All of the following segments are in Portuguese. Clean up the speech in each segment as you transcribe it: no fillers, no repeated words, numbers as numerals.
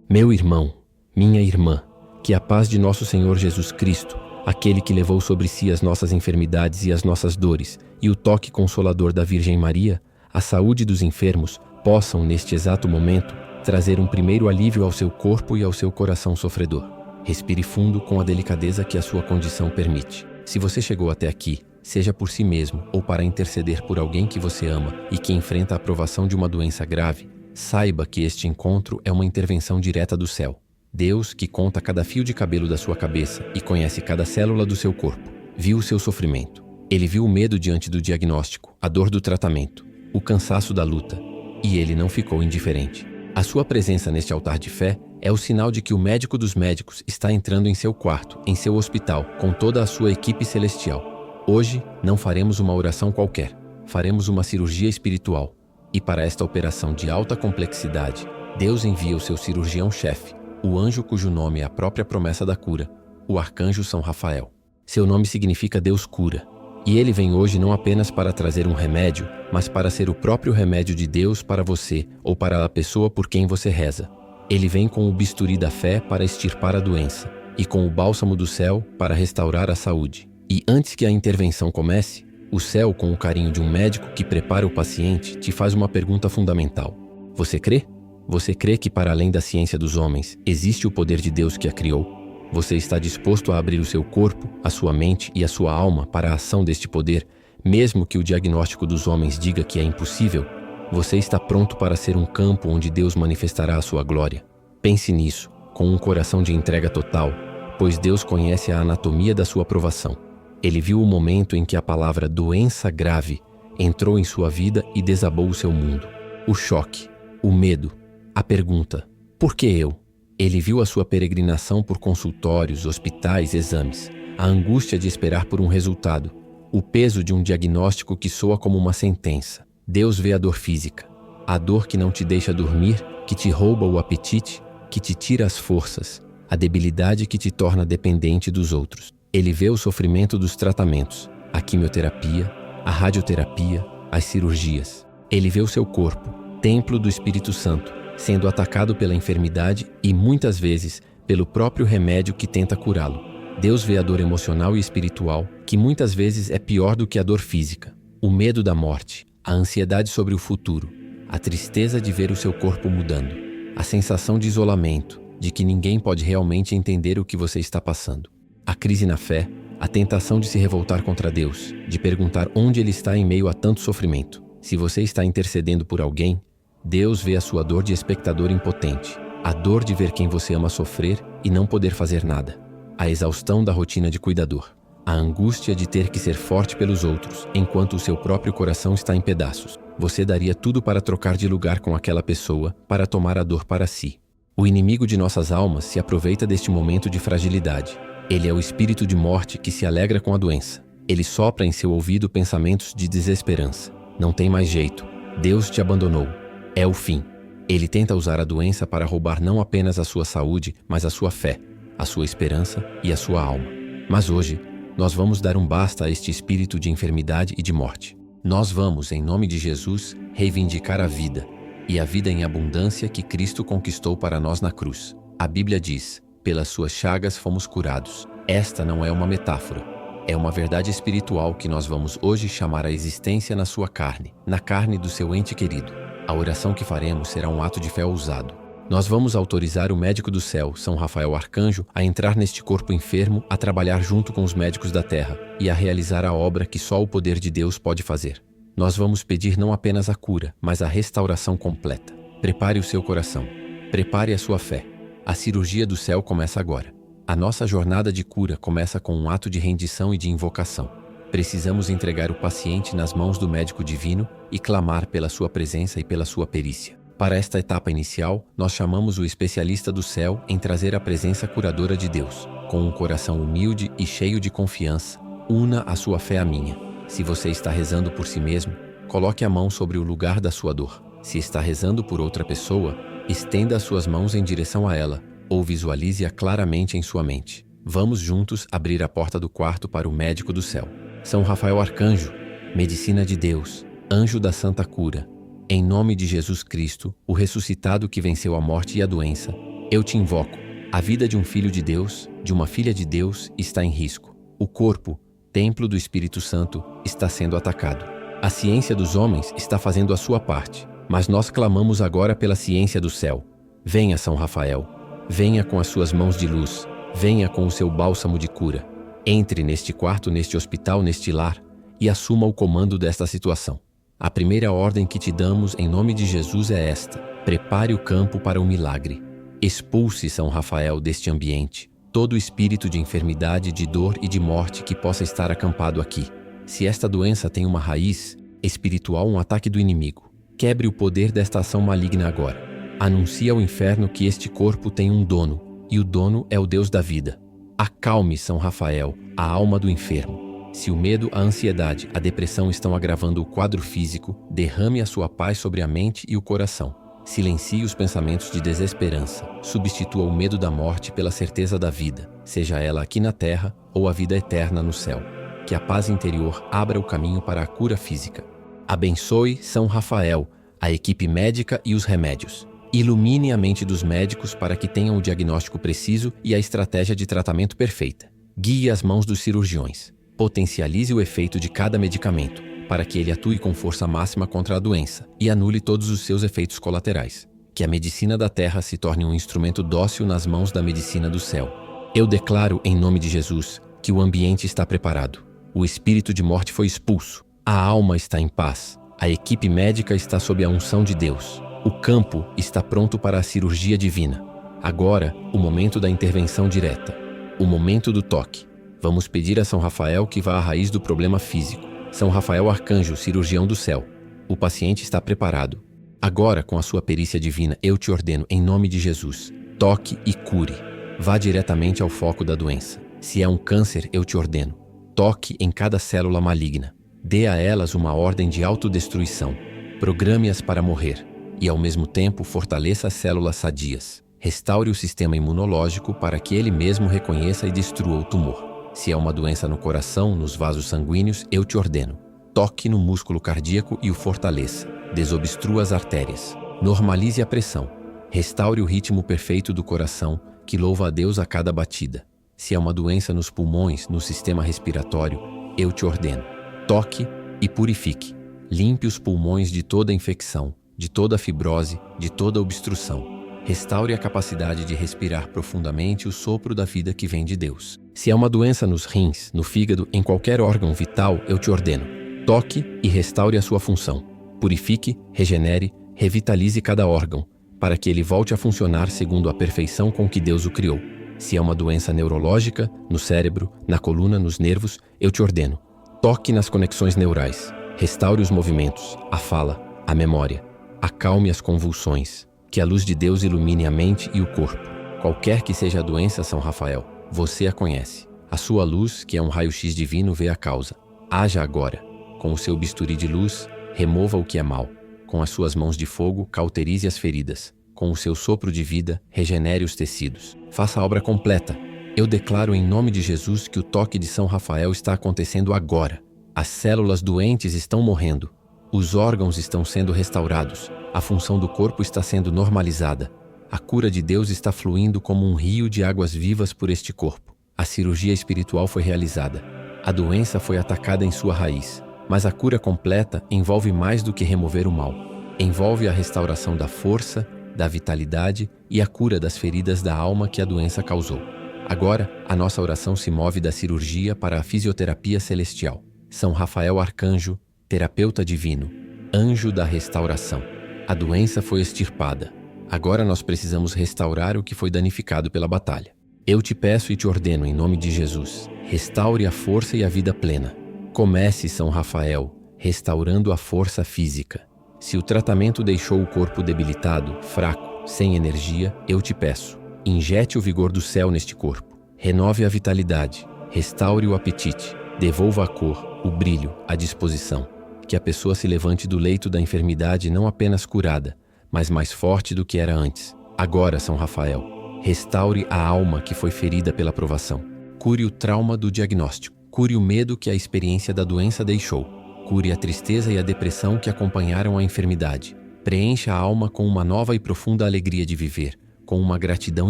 Meu irmão, minha irmã, que a paz de nosso Senhor Jesus Cristo, aquele que levou sobre si as nossas enfermidades e as nossas dores, e o toque consolador da Virgem Maria, a saúde dos enfermos, possam, neste exato momento, trazer um primeiro alívio ao seu corpo e ao seu coração sofredor. Respire fundo com a delicadeza que a sua condição permite. Se você chegou até aqui, seja por si mesmo ou para interceder por alguém que você ama e que enfrenta a provação de uma doença grave, saiba que este encontro é uma intervenção direta do céu. Deus, que conta cada fio de cabelo da sua cabeça e conhece cada célula do seu corpo, viu o seu sofrimento. Ele viu o medo diante do diagnóstico, a dor do tratamento, o cansaço da luta, e ele não ficou indiferente. A sua presença neste altar de fé é o sinal de que o médico dos médicos está entrando em seu quarto, em seu hospital, com toda a sua equipe celestial. Hoje, não faremos uma oração qualquer, faremos uma cirurgia espiritual. E para esta operação de alta complexidade, Deus envia o seu cirurgião-chefe, o anjo cujo nome é a própria promessa da cura, o arcanjo São Rafael. Seu nome significa Deus cura. E ele vem hoje não apenas para trazer um remédio, mas para ser o próprio remédio de Deus para você ou para a pessoa por quem você reza. Ele vem com o bisturi da fé para extirpar a doença e com o bálsamo do céu para restaurar a saúde. E antes que a intervenção comece, o céu, com o carinho de um médico que prepara o paciente, te faz uma pergunta fundamental. Você crê? Você crê que para além da ciência dos homens, existe o poder de Deus que a criou? Você está disposto a abrir o seu corpo, a sua mente e a sua alma para a ação deste poder, mesmo que o diagnóstico dos homens diga que é impossível? Você está pronto para ser um campo onde Deus manifestará a sua glória? Pense nisso, com um coração de entrega total, pois Deus conhece a anatomia da sua provação. Ele viu o momento em que a palavra doença grave entrou em sua vida e desabou o seu mundo. O choque, o medo, a pergunta, por que eu? Ele viu a sua peregrinação por consultórios, hospitais, exames, a angústia de esperar por um resultado, o peso de um diagnóstico que soa como uma sentença. Deus vê a dor física, a dor que não te deixa dormir, que te rouba o apetite, que te tira as forças, a debilidade que te torna dependente dos outros. Ele vê o sofrimento dos tratamentos, a quimioterapia, a radioterapia, as cirurgias. Ele vê o seu corpo, templo do Espírito Santo, sendo atacado pela enfermidade e, muitas vezes, pelo próprio remédio que tenta curá-lo. Deus vê a dor emocional e espiritual, que muitas vezes é pior do que a dor física. O medo da morte, a ansiedade sobre o futuro, a tristeza de ver o seu corpo mudando, a sensação de isolamento, de que ninguém pode realmente entender o que você está passando. A crise na fé, a tentação de se revoltar contra Deus, de perguntar onde Ele está em meio a tanto sofrimento. Se você está intercedendo por alguém, Deus vê a sua dor de espectador impotente, a dor de ver quem você ama sofrer e não poder fazer nada, a exaustão da rotina de cuidador, a angústia de ter que ser forte pelos outros, enquanto o seu próprio coração está em pedaços. Você daria tudo para trocar de lugar com aquela pessoa, para tomar a dor para si. O inimigo de nossas almas se aproveita deste momento de fragilidade. Ele é o espírito de morte que se alegra com a doença. Ele sopra em seu ouvido pensamentos de desesperança. Não tem mais jeito. Deus te abandonou. É o fim. Ele tenta usar a doença para roubar não apenas a sua saúde, mas a sua fé, a sua esperança e a sua alma. Mas hoje, nós vamos dar um basta a este espírito de enfermidade e de morte. Nós vamos, em nome de Jesus, reivindicar a vida, e a vida em abundância que Cristo conquistou para nós na cruz. A Bíblia diz: pelas suas chagas fomos curados. Esta não é uma metáfora. É uma verdade espiritual que nós vamos hoje chamar à existência na sua carne, na carne do seu ente querido. A oração que faremos será um ato de fé ousado. Nós vamos autorizar o médico do céu, São Rafael Arcanjo, a entrar neste corpo enfermo, a trabalhar junto com os médicos da terra e a realizar a obra que só o poder de Deus pode fazer. Nós vamos pedir não apenas a cura, mas a restauração completa. Prepare o seu coração. Prepare a sua fé. A cirurgia do céu começa agora. A nossa jornada de cura começa com um ato de rendição e de invocação. Precisamos entregar o paciente nas mãos do médico divino e clamar pela sua presença e pela sua perícia. Para esta etapa inicial, nós chamamos o especialista do céu em trazer a presença curadora de Deus. Com um coração humilde e cheio de confiança, una a sua fé à minha. Se você está rezando por si mesmo, coloque a mão sobre o lugar da sua dor. Se está rezando por outra pessoa, estenda as suas mãos em direção a ela, ou visualize-a claramente em sua mente. Vamos juntos abrir a porta do quarto para o médico do céu. São Rafael Arcanjo, medicina de Deus, anjo da santa cura, em nome de Jesus Cristo, o ressuscitado que venceu a morte e a doença, Eu te invoco. A vida de um filho de Deus, de uma filha de Deus, está em risco. O corpo, templo do Espírito Santo, está sendo atacado. A ciência dos homens está fazendo a sua parte, mas nós clamamos agora pela ciência do céu. Venha, São Rafael. Venha com as suas mãos de luz. Venha com o seu bálsamo de cura. Entre neste quarto, neste hospital, neste lar e assuma o comando desta situação. A primeira ordem que te damos em nome de Jesus é esta: prepare o campo para o milagre. Expulse, São Rafael, deste ambiente todo o espírito de enfermidade, de dor e de morte que possa estar acampado aqui. Se esta doença tem uma raiz espiritual, um ataque do inimigo, quebre o poder desta ação maligna agora. Anuncie ao inferno que este corpo tem um dono, e o dono é o Deus da vida. Acalme, São Rafael, a alma do enfermo. Se o medo, a ansiedade, a depressão estão agravando o quadro físico, derrame a sua paz sobre a mente e o coração. Silencie os pensamentos de desesperança. Substitua o medo da morte pela certeza da vida, seja ela aqui na terra ou a vida eterna no céu. Que a paz interior abra o caminho para a cura física. Abençoe, São Rafael, a equipe médica e os remédios. Ilumine a mente dos médicos para que tenham o diagnóstico preciso e a estratégia de tratamento perfeita. Guie as mãos dos cirurgiões. Potencialize o efeito de cada medicamento, para que ele atue com força máxima contra a doença e anule todos os seus efeitos colaterais. Que a medicina da terra se torne um instrumento dócil nas mãos da medicina do céu. Eu declaro, em nome de Jesus, que o ambiente está preparado. O espírito de morte foi expulso. A alma está em paz. A equipe médica está sob a unção de Deus. O campo está pronto para a cirurgia divina. Agora, o momento da intervenção direta. O momento do toque. Vamos pedir a São Rafael que vá à raiz do problema físico. São Rafael Arcanjo, cirurgião do céu. O paciente está preparado. Agora, com a sua perícia divina, eu te ordeno, em nome de Jesus, toque e cure. Vá diretamente ao foco da doença. Se é um câncer, eu te ordeno, toque em cada célula maligna. Dê a elas uma ordem de autodestruição. Programe-as para morrer. E, ao mesmo tempo, fortaleça as células sadias. Restaure o sistema imunológico para que ele mesmo reconheça e destrua o tumor. Se é uma doença no coração, nos vasos sanguíneos, eu te ordeno. Toque no músculo cardíaco e o fortaleça. Desobstrua as artérias. Normalize a pressão. Restaure o ritmo perfeito do coração, que louva a Deus a cada batida. Se é uma doença nos pulmões, no sistema respiratório, eu te ordeno. Toque e purifique. Limpe os pulmões de toda infecção, de toda fibrose, de toda obstrução. Restaure a capacidade de respirar profundamente o sopro da vida que vem de Deus. Se é uma doença nos rins, no fígado, em qualquer órgão vital, eu te ordeno. Toque e restaure a sua função. Purifique, regenere, revitalize cada órgão, para que ele volte a funcionar segundo a perfeição com que Deus o criou. Se é uma doença neurológica, no cérebro, na coluna, nos nervos, eu te ordeno. Toque nas conexões neurais. Restaure os movimentos, a fala, a memória. Acalme as convulsões. Que a luz de Deus ilumine a mente e o corpo. Qualquer que seja a doença, São Rafael, você a conhece. A sua luz, que é um raio-x divino, vê a causa. Haja agora. Com o seu bisturi de luz, remova o que é mal. Com as suas mãos de fogo, cauterize as feridas. Com o seu sopro de vida, regenere os tecidos. Faça a obra completa. Eu declaro em nome de Jesus que o toque de São Rafael está acontecendo agora. As células doentes estão morrendo. Os órgãos estão sendo restaurados. A função do corpo está sendo normalizada. A cura de Deus está fluindo como um rio de águas vivas por este corpo. A cirurgia espiritual foi realizada. A doença foi atacada em sua raiz. Mas a cura completa envolve mais do que remover o mal. Envolve a restauração da força, da vitalidade e a cura das feridas da alma que a doença causou. Agora, a nossa oração se move da cirurgia para a fisioterapia celestial. São Rafael Arcanjo, terapeuta divino, anjo da restauração. A doença foi extirpada. Agora nós precisamos restaurar o que foi danificado pela batalha. Eu te peço e te ordeno em nome de Jesus, restaure a força e a vida plena. Comece, São Rafael, restaurando a força física. Se o tratamento deixou o corpo debilitado, fraco, sem energia, eu te peço, injete o vigor do céu neste corpo. Renove a vitalidade, restaure o apetite, devolva a cor, o brilho, a disposição. Que a pessoa se levante do leito da enfermidade não apenas curada, mas mais forte do que era antes. Agora, São Rafael, restaure a alma que foi ferida pela provação. Cure o trauma do diagnóstico. Cure o medo que a experiência da doença deixou. Cure a tristeza e a depressão que acompanharam a enfermidade. Preencha a alma com uma nova e profunda alegria de viver, com uma gratidão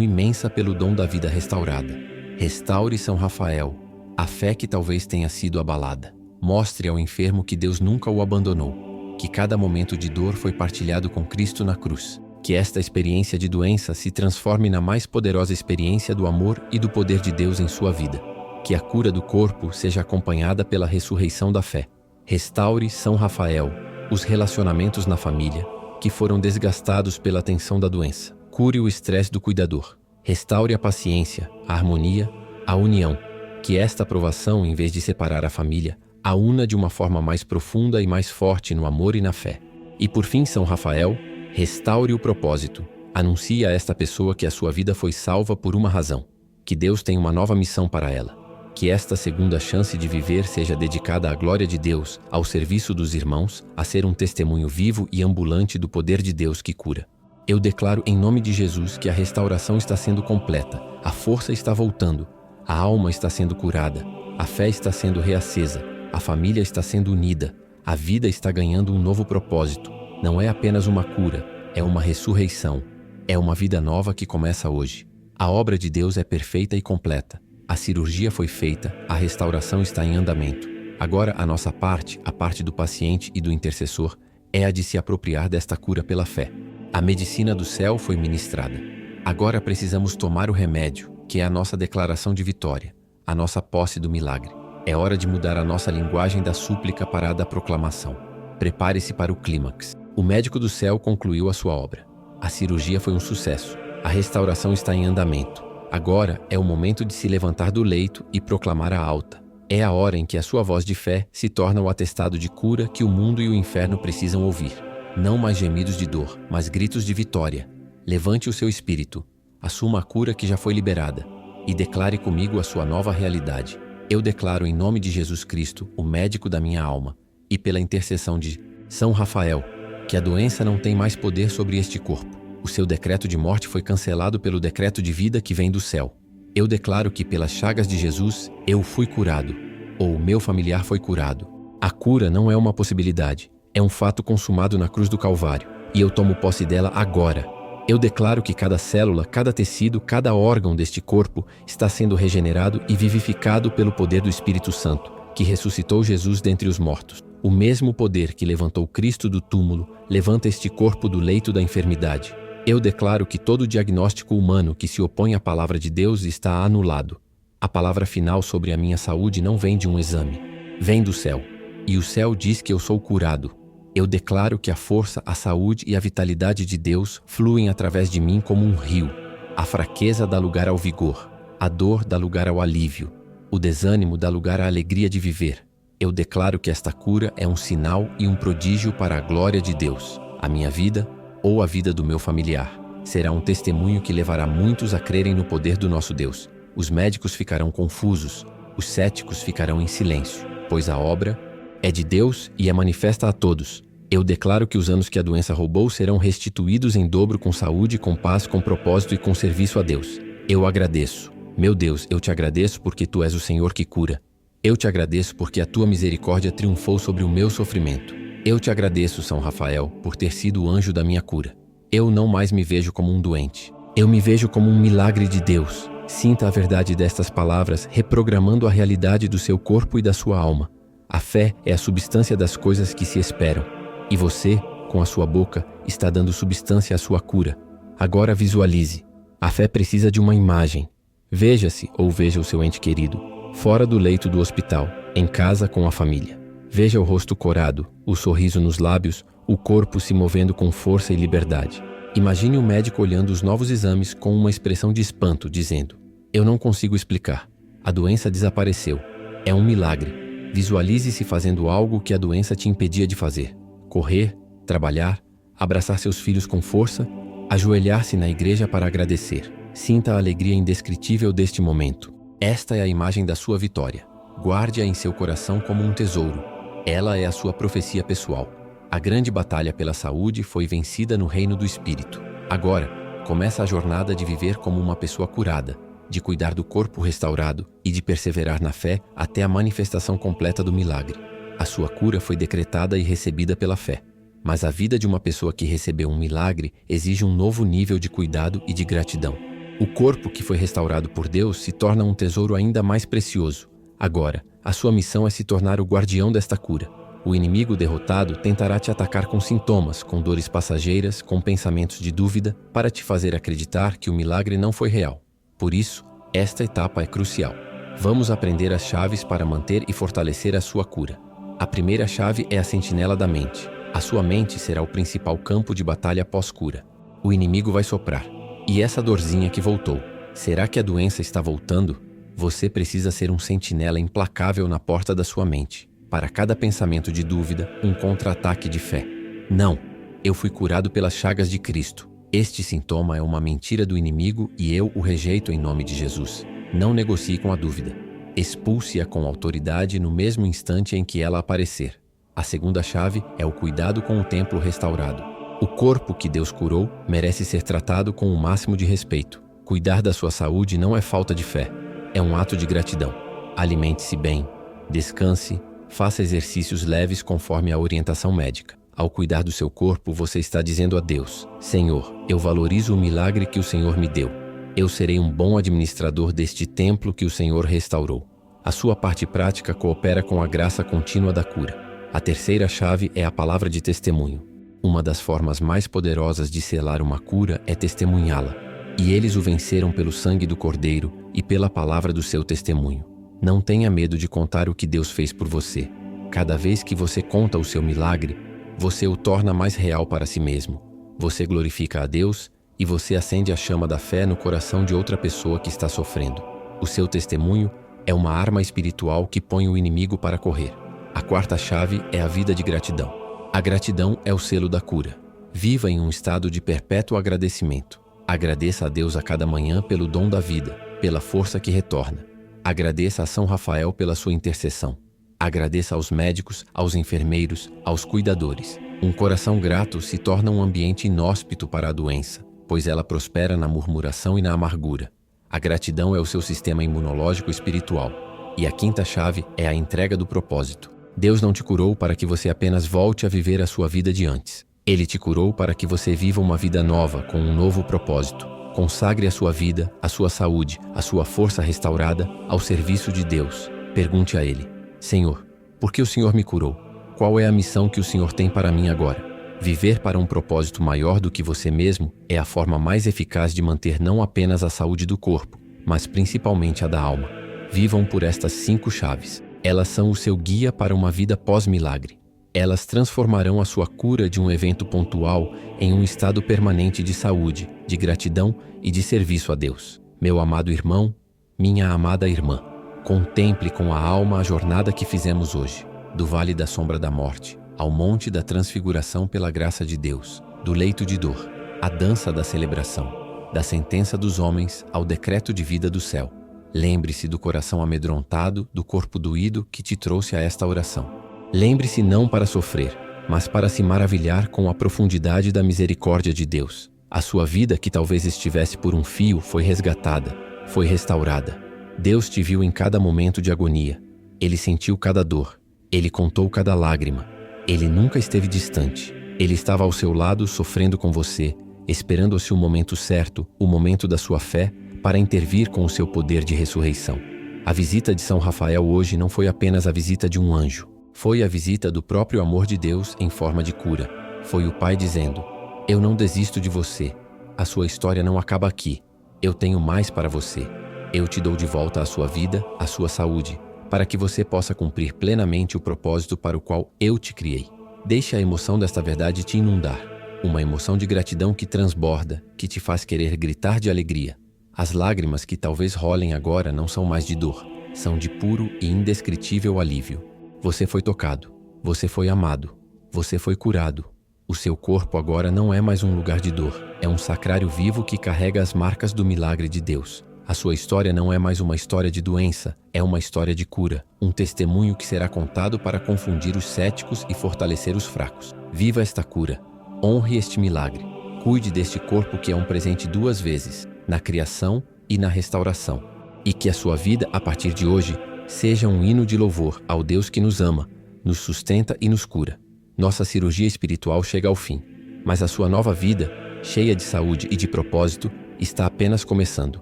imensa pelo dom da vida restaurada. Restaure São Rafael a fé que talvez tenha sido abalada. Mostre ao enfermo que Deus nunca o abandonou, que cada momento de dor foi partilhado com Cristo na cruz. Que esta experiência de doença se transforme na mais poderosa experiência do amor e do poder de Deus em sua vida. Que a cura do corpo seja acompanhada pela ressurreição da fé. Restaure São Rafael os relacionamentos na família que foram desgastados pela tensão da doença. Cure o estresse do cuidador. Restaure a paciência, a harmonia, a união. Que esta provação, em vez de separar a família, a una de uma forma mais profunda e mais forte no amor e na fé. E por fim, São Rafael, restaure o propósito. Anuncie a esta pessoa que a sua vida foi salva por uma razão. Que Deus tem uma nova missão para ela. Que esta segunda chance de viver seja dedicada à glória de Deus, ao serviço dos irmãos, a ser um testemunho vivo e ambulante do poder de Deus que cura. Eu declaro em nome de Jesus que a restauração está sendo completa, a força está voltando, a alma está sendo curada, a fé está sendo reacesa, a família está sendo unida, a vida está ganhando um novo propósito. Não é apenas uma cura, é uma ressurreição, é uma vida nova que começa hoje. A obra de Deus é perfeita e completa. A cirurgia foi feita, a restauração está em andamento. Agora a nossa parte, a parte do paciente e do intercessor, é a de se apropriar desta cura pela fé. A medicina do céu foi ministrada. Agora precisamos tomar o remédio, que é a nossa declaração de vitória, a nossa posse do milagre. É hora de mudar a nossa linguagem da súplica para a da proclamação. Prepare-se para o clímax. O médico do céu concluiu a sua obra. A cirurgia foi um sucesso. A restauração está em andamento. Agora é o momento de se levantar do leito e proclamar a alta. É a hora em que a sua voz de fé se torna o atestado de cura que o mundo e o inferno precisam ouvir. Não mais gemidos de dor, mas gritos de vitória. Levante o seu espírito, assuma a cura que já foi liberada e declare comigo a sua nova realidade. Eu declaro em nome de Jesus Cristo, o médico da minha alma, e pela intercessão de São Rafael, que a doença não tem mais poder sobre este corpo. O seu decreto de morte foi cancelado pelo decreto de vida que vem do céu. Eu declaro que pelas chagas de Jesus, eu fui curado, ou o meu familiar foi curado. A cura não é uma possibilidade, é um fato consumado na cruz do Calvário, e eu tomo posse dela agora. Eu declaro que cada célula, cada tecido, cada órgão deste corpo está sendo regenerado e vivificado pelo poder do Espírito Santo, que ressuscitou Jesus dentre os mortos. O mesmo poder que levantou Cristo do túmulo, levanta este corpo do leito da enfermidade. Eu declaro que todo diagnóstico humano que se opõe à palavra de Deus está anulado. A palavra final sobre a minha saúde não vem de um exame, vem do céu. E o céu diz que eu sou curado. Eu declaro que a força, a saúde e a vitalidade de Deus fluem através de mim como um rio. A fraqueza dá lugar ao vigor, a dor dá lugar ao alívio, o desânimo dá lugar à alegria de viver. Eu declaro que esta cura é um sinal e um prodígio para a glória de Deus. A minha vida, ou a vida do meu familiar, será um testemunho que levará muitos a crerem no poder do nosso Deus. Os médicos ficarão confusos, os céticos ficarão em silêncio, pois a obra é de Deus e é manifesta a todos. Eu declaro que os anos que a doença roubou serão restituídos em dobro com saúde, com paz, com propósito e com serviço a Deus. Eu agradeço. Meu Deus, eu te agradeço porque Tu és o Senhor que cura. Eu te agradeço porque a Tua misericórdia triunfou sobre o meu sofrimento. Eu te agradeço, São Rafael, por ter sido o anjo da minha cura. Eu não mais me vejo como um doente. Eu me vejo como um milagre de Deus. Sinta a verdade destas palavras, reprogramando a realidade do seu corpo e da sua alma. A fé é a substância das coisas que se esperam. E você, com a sua boca, está dando substância à sua cura. Agora visualize. A fé precisa de uma imagem. Veja-se ou veja o seu ente querido, fora do leito do hospital, em casa com a família. Veja o rosto corado, o sorriso nos lábios, o corpo se movendo com força e liberdade. Imagine o médico olhando os novos exames com uma expressão de espanto, dizendo: "Eu não consigo explicar. A doença desapareceu. É um milagre." Visualize-se fazendo algo que a doença te impedia de fazer. Correr, trabalhar, abraçar seus filhos com força, ajoelhar-se na igreja para agradecer. Sinta a alegria indescritível deste momento. Esta é a imagem da sua vitória. Guarde-a em seu coração como um tesouro. Ela é a sua profecia pessoal. A grande batalha pela saúde foi vencida no reino do Espírito. Agora, começa a jornada de viver como uma pessoa curada, de cuidar do corpo restaurado e de perseverar na fé até a manifestação completa do milagre. A sua cura foi decretada e recebida pela fé. Mas a vida de uma pessoa que recebeu um milagre exige um novo nível de cuidado e de gratidão. O corpo que foi restaurado por Deus se torna um tesouro ainda mais precioso. Agora, a sua missão é se tornar o guardião desta cura. O inimigo derrotado tentará te atacar com sintomas, com dores passageiras, com pensamentos de dúvida, para te fazer acreditar que o milagre não foi real. Por isso, esta etapa é crucial. Vamos aprender as chaves para manter e fortalecer a sua cura. A primeira chave é a sentinela da mente. A sua mente será o principal campo de batalha pós-cura. O inimigo vai soprar. E essa dorzinha que voltou, será que a doença está voltando? Você precisa ser um sentinela implacável na porta da sua mente. Para cada pensamento de dúvida, um contra-ataque de fé. Não, eu fui curado pelas chagas de Cristo. Este sintoma é uma mentira do inimigo e eu o rejeito em nome de Jesus. Não negocie com a dúvida. Expulse-a com autoridade no mesmo instante em que ela aparecer. A segunda chave é o cuidado com o templo restaurado. O corpo que Deus curou merece ser tratado com o máximo de respeito. Cuidar da sua saúde não é falta de fé, é um ato de gratidão. Alimente-se bem, descanse, faça exercícios leves conforme a orientação médica. Ao cuidar do seu corpo, você está dizendo a Deus: Senhor, eu valorizo o milagre que o Senhor me deu. Eu serei um bom administrador deste templo que o Senhor restaurou. A sua parte prática coopera com a graça contínua da cura. A terceira chave é a palavra de testemunho. Uma das formas mais poderosas de selar uma cura é testemunhá-la. E eles o venceram pelo sangue do Cordeiro e pela palavra do seu testemunho. Não tenha medo de contar o que Deus fez por você. Cada vez que você conta o seu milagre, você o torna mais real para si mesmo. Você glorifica a Deus e você acende a chama da fé no coração de outra pessoa que está sofrendo. O seu testemunho é uma arma espiritual que põe o inimigo para correr. A quarta chave é a vida de gratidão. A gratidão é o selo da cura. Viva em um estado de perpétuo agradecimento. Agradeça a Deus a cada manhã pelo dom da vida, pela força que retorna. Agradeça a São Rafael pela sua intercessão. Agradeça aos médicos, aos enfermeiros, aos cuidadores. Um coração grato se torna um ambiente inóspito para a doença, pois ela prospera na murmuração e na amargura. A gratidão é o seu sistema imunológico espiritual. E a quinta chave é a entrega do propósito. Deus não te curou para que você apenas volte a viver a sua vida de antes. Ele te curou para que você viva uma vida nova com um novo propósito. Consagre a sua vida, a sua saúde, a sua força restaurada ao serviço de Deus. Pergunte a Ele: Senhor, por que o Senhor me curou? Qual é a missão que o Senhor tem para mim agora? Viver para um propósito maior do que você mesmo é a forma mais eficaz de manter não apenas a saúde do corpo, mas principalmente a da alma. Vivam por estas 5 chaves. Elas são o seu guia para uma vida pós-milagre. Elas transformarão a sua cura de um evento pontual em um estado permanente de saúde, de gratidão e de serviço a Deus. Meu amado irmão, minha amada irmã, contemple com a alma a jornada que fizemos hoje, do vale da sombra da morte, ao monte da transfiguração pela graça de Deus, do leito de dor, à dança da celebração, da sentença dos homens ao decreto de vida do céu. Lembre-se do coração amedrontado, do corpo doído que te trouxe a esta oração. Lembre-se não para sofrer, mas para se maravilhar com a profundidade da misericórdia de Deus. A sua vida, que talvez estivesse por um fio, foi resgatada, foi restaurada. Deus te viu em cada momento de agonia. Ele sentiu cada dor. Ele contou cada lágrima. Ele nunca esteve distante. Ele estava ao seu lado, sofrendo com você, esperando-se o momento certo, o momento da sua fé, para intervir com o seu poder de ressurreição. A visita de São Rafael hoje não foi apenas a visita de um anjo. Foi a visita do próprio amor de Deus em forma de cura. Foi o Pai dizendo: eu não desisto de você. A sua história não acaba aqui. Eu tenho mais para você. Eu te dou de volta a sua vida, a sua saúde, para que você possa cumprir plenamente o propósito para o qual eu te criei. Deixe a emoção desta verdade te inundar. Uma emoção de gratidão que transborda, que te faz querer gritar de alegria. As lágrimas que talvez rolem agora não são mais de dor, são de puro e indescritível alívio. Você foi tocado, você foi amado, você foi curado. O seu corpo agora não é mais um lugar de dor, é um sacrário vivo que carrega as marcas do milagre de Deus. A sua história não é mais uma história de doença, é uma história de cura, um testemunho que será contado para confundir os céticos e fortalecer os fracos. Viva esta cura, honre este milagre, cuide deste corpo que é um presente 2 vezes, na criação e na restauração. E que a sua vida, a partir de hoje, seja um hino de louvor ao Deus que nos ama, nos sustenta e nos cura. Nossa cirurgia espiritual chega ao fim, mas a sua nova vida, cheia de saúde e de propósito, está apenas começando.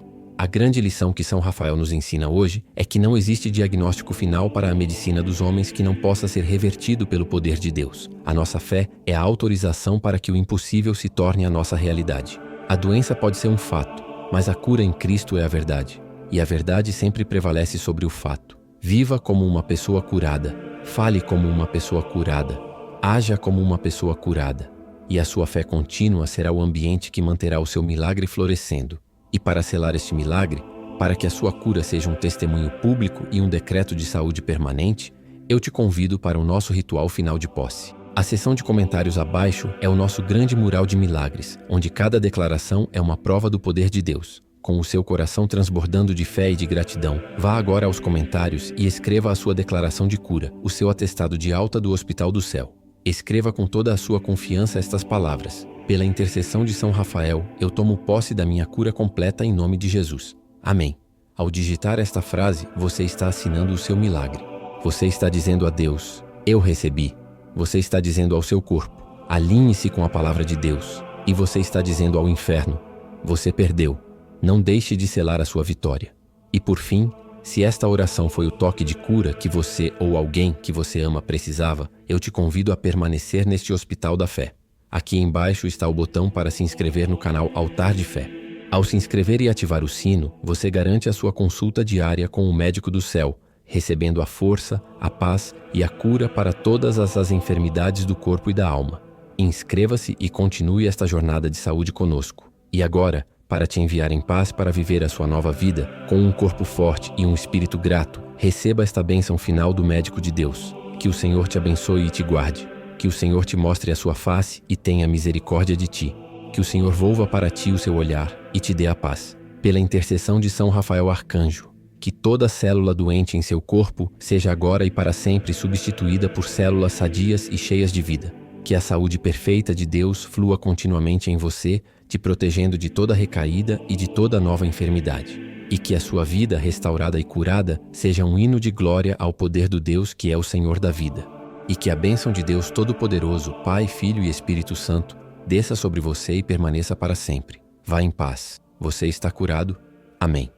A grande lição que São Rafael nos ensina hoje é que não existe diagnóstico final para a medicina dos homens que não possa ser revertido pelo poder de Deus. A nossa fé é a autorização para que o impossível se torne a nossa realidade. A doença pode ser um fato, mas a cura em Cristo é a verdade. E a verdade sempre prevalece sobre o fato. Viva como uma pessoa curada, fale como uma pessoa curada, haja como uma pessoa curada. E a sua fé contínua será o ambiente que manterá o seu milagre florescendo. E para selar este milagre, para que a sua cura seja um testemunho público e um decreto de saúde permanente, eu te convido para o nosso ritual final de posse. A seção de comentários abaixo é o nosso grande mural de milagres, onde cada declaração é uma prova do poder de Deus. Com o seu coração transbordando de fé e de gratidão, vá agora aos comentários e escreva a sua declaração de cura, o seu atestado de alta do Hospital do Céu. Escreva com toda a sua confiança estas palavras. Pela intercessão de São Rafael, eu tomo posse da minha cura completa em nome de Jesus. Amém. Ao digitar esta frase, você está assinando o seu milagre. Você está dizendo a Deus, eu recebi. Você está dizendo ao seu corpo, alinhe-se com a palavra de Deus. E você está dizendo ao inferno, você perdeu. Não deixe de selar a sua vitória. E por fim, se esta oração foi o toque de cura que você ou alguém que você ama precisava, eu te convido a permanecer neste Hospital da Fé. Aqui embaixo está o botão para se inscrever no canal Altar de Fé. Ao se inscrever e ativar o sino, você garante a sua consulta diária com o médico do céu, recebendo a força, a paz e a cura para todas as enfermidades do corpo e da alma. Inscreva-se e continue esta jornada de saúde conosco. E agora, para te enviar em paz para viver a sua nova vida, com um corpo forte e um espírito grato, receba esta bênção final do médico de Deus. Que o Senhor te abençoe e te guarde. Que o Senhor te mostre a sua face e tenha misericórdia de ti. Que o Senhor volva para ti o seu olhar e te dê a paz. Pela intercessão de São Rafael Arcanjo, que toda célula doente em seu corpo seja agora e para sempre substituída por células sadias e cheias de vida. Que a saúde perfeita de Deus flua continuamente em você, te protegendo de toda recaída e de toda nova enfermidade. E que a sua vida restaurada e curada seja um hino de glória ao poder do Deus que é o Senhor da vida. E que a bênção de Deus Todo-Poderoso, Pai, Filho e Espírito Santo, desça sobre você e permaneça para sempre. Vá em paz. Você está curado. Amém.